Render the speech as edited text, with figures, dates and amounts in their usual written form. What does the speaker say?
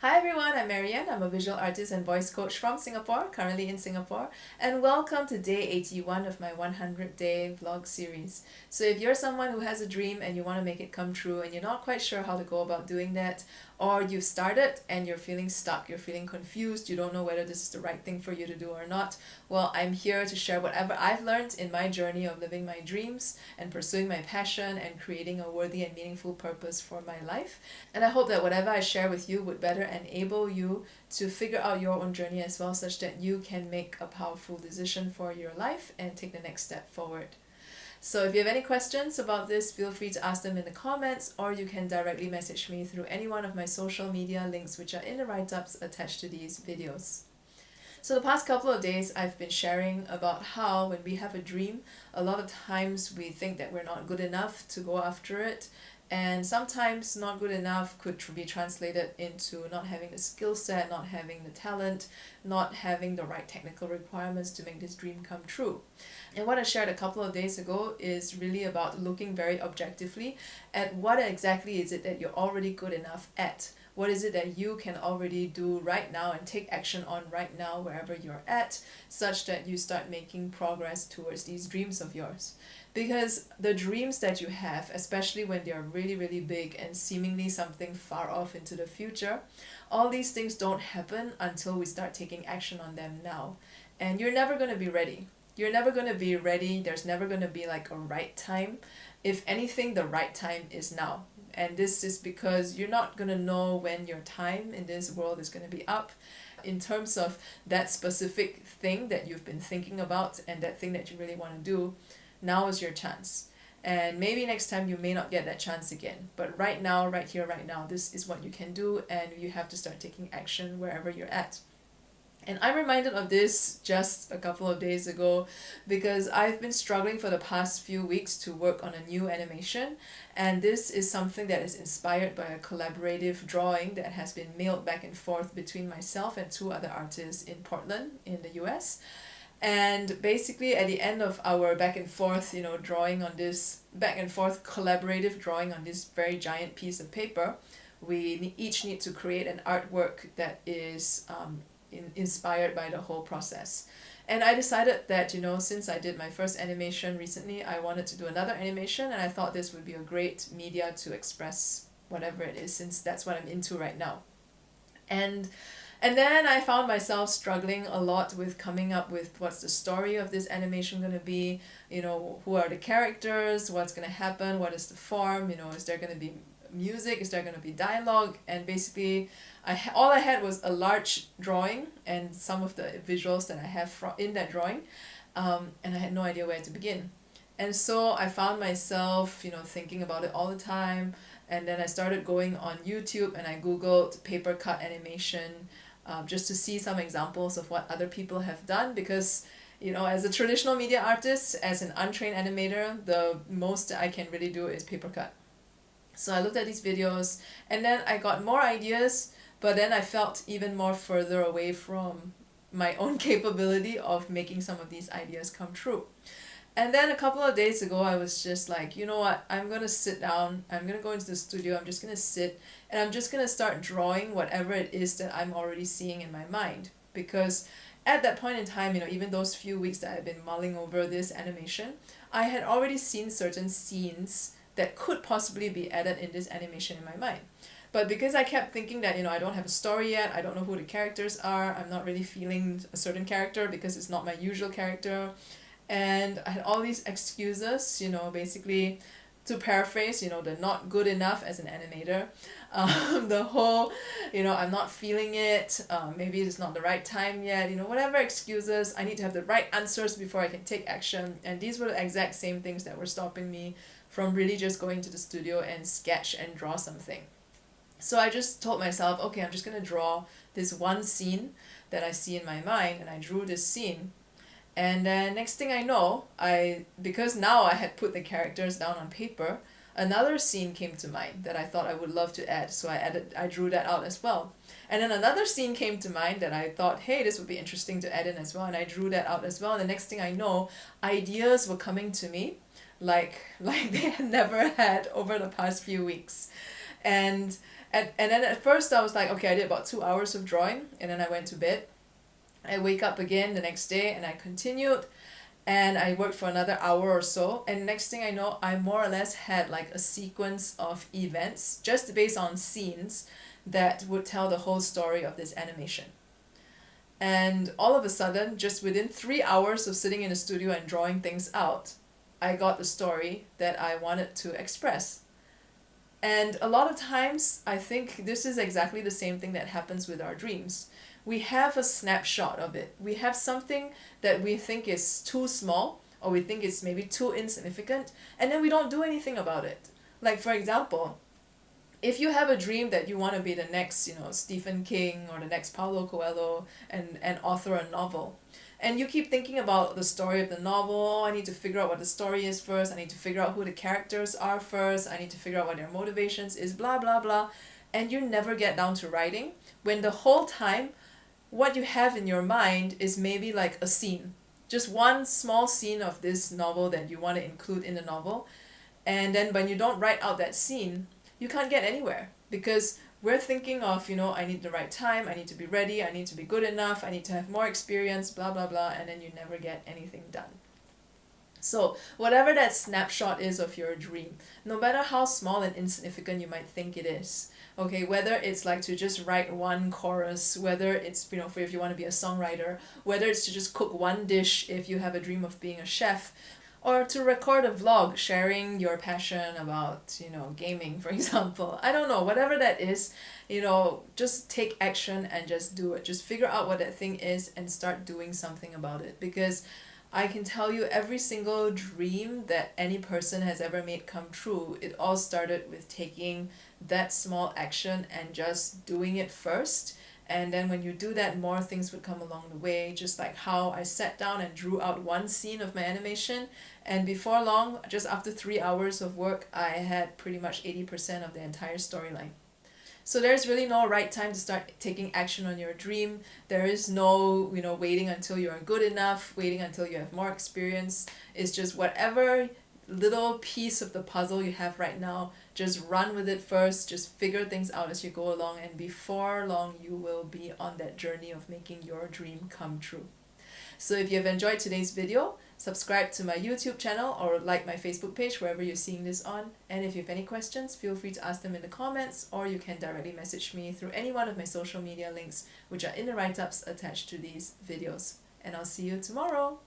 Hi everyone, I'm MaryAnn. I'm a visual artist and voice coach from Singapore, currently in Singapore, and welcome to day 81 of my 100-day vlog series. So if you're someone who has a dream and you want to make it come true and you're not quite sure how to go about doing that, or you've started and you're feeling stuck, you're feeling confused, you don't know whether this is the right thing for you to do or not, well, I'm here to share whatever I've learned in my journey of living my dreams and pursuing my passion and creating a worthy and meaningful purpose for my life. And I hope that whatever I share with you would better enable you to figure out your own journey as well, such that you can make a powerful decision for your life and take the next step forward. So if you have any questions about this, feel free to ask them in the comments, or you can directly message me through any one of my social media links which are in the write-ups attached to these videos. So the past couple of days I've been sharing about how when we have a dream, a lot of times we think that we're not good enough to go after it, and sometimes not good enough could be translated into not having the skill set, not having the talent, not having the right technical requirements to make this dream come true. And what I shared a couple of days ago is really about looking very objectively at what exactly is it that you're already good enough at. What is it that you can already do right now and take action on right now wherever you're at, such that you start making progress towards these dreams of yours. Because the dreams that you have, especially when they're really, really big and seemingly something far off into the future, all these things don't happen until we start taking action on them now. And you're never going to be ready. You're never going to be ready. There's never going to be like a right time. If anything, the right time is now. And this is because you're not going to know when your time in this world is going to be up. In terms of that specific thing that you've been thinking about and that thing that you really want to do, now is your chance. And maybe next time you may not get that chance again. But right now, right here, right now, this is what you can do, and you have to start taking action wherever you're at. And I'm reminded of this just a couple of days ago because I've been struggling for the past few weeks to work on a new animation, and this is something that is inspired by a collaborative drawing that has been mailed back and forth between myself and two other artists in Portland in the US. And basically at the end of our back and forth, drawing on this back and forth collaborative drawing on this very giant piece of paper, we each need to create an artwork that is inspired by the whole process. And I decided that, since I did my first animation recently, I wanted to do another animation, and I thought this would be a great media to express whatever it is, since that's what I'm into right now. And then I found myself struggling a lot with coming up with what's the story of this animation going to be, who are the characters, what's going to happen, what is the form, is there going to be music, is there going to be dialogue, and basically all I had was a large drawing and some of the visuals that I have in that drawing, and I had no idea where to begin. And so I found myself, thinking about it all the time, and then I started going on YouTube and I googled paper cut animation, just to see some examples of what other people have done, because as a traditional media artist, as an untrained animator, the most I can really do is paper cut. So I looked at these videos and then I got more ideas, but then I felt even more further away from my own capability of making some of these ideas come true. And then a couple of days ago, I was just like, you know what, I'm going to sit down, I'm going to go into the studio, I'm just going to sit, and I'm just going to start drawing whatever it is that I'm already seeing in my mind. Because at that point in time, even those few weeks that I've been mulling over this animation, I had already seen certain scenes that could possibly be added in this animation in my mind. But because I kept thinking that, I don't have a story yet, I don't know who the characters are, I'm not really feeling a certain character because it's not my usual character, and I had all these excuses, basically, to paraphrase, the not good enough as an animator, the whole, I'm not feeling it, maybe it's not the right time yet, whatever excuses, I need to have the right answers before I can take action. And these were the exact same things that were stopping me from really just going to the studio and sketch and draw something. So I just told myself, okay, I'm just going to draw this one scene that I see in my mind, and I drew this scene. And then next thing I know, because now I had put the characters down on paper, another scene came to mind that I thought I would love to add, so I drew that out as well. And then another scene came to mind that I thought, hey, this would be interesting to add in as well, and I drew that out as well. And the next thing I know, ideas were coming to me like they had never had over the past few weeks. And And then at first I was like, okay, I did about 2 hours of drawing, and then I went to bed. I wake up again the next day and I continued, and I worked for another hour or so, and next thing I know, I more or less had like a sequence of events just based on scenes that would tell the whole story of this animation. And all of a sudden, just within 3 hours of sitting in the studio and drawing things out, I got the story that I wanted to express. And a lot of times, I think this is exactly the same thing that happens with our dreams. We have a snapshot of it. We have something that we think is too small, or we think it's maybe too insignificant, and then we don't do anything about it. Like, for example, if you have a dream that you want to be the next, Stephen King or the next Paulo Coelho and author a novel, and you keep thinking about the story of the novel, oh, I need to figure out what the story is first, I need to figure out who the characters are first, I need to figure out what their motivations is, blah, blah, blah, and you never get down to writing, when the whole time, what you have in your mind is maybe like a scene, just one small scene of this novel that you want to include in the novel, and then when you don't write out that scene, you can't get anywhere, because we're thinking of, I need the right time, I need to be ready, I need to be good enough, I need to have more experience, blah, blah, blah, and then you never get anything done. So whatever that snapshot is of your dream, no matter how small and insignificant you might think it is, okay, whether it's like to just write one chorus, whether it's, for if you want to be a songwriter, whether it's to just cook one dish if you have a dream of being a chef, or to record a vlog sharing your passion about, gaming, for example. I don't know, whatever that is, just take action and just do it. Just figure out what that thing is and start doing something about it. Because I can tell you, every single dream that any person has ever made come true, it all started with taking that small action and just doing it first. And then when you do that, more things would come along the way, just like how I sat down and drew out one scene of my animation, and before long, just after 3 hours of work, I had pretty much 80% of the entire storyline. So there's really no right time to start taking action on your dream. There is no, waiting until you are good enough, waiting until you have more experience. It's just whatever little piece of the puzzle you have right now, just run with it first, just figure things out as you go along, and before long you will be on that journey of making your dream come true. So if you have enjoyed today's video, subscribe to my YouTube channel or like my Facebook page wherever you're seeing this on, and if you have any questions, feel free to ask them in the comments, or you can directly message me through any one of my social media links which are in the write-ups attached to these videos. And I'll see you tomorrow.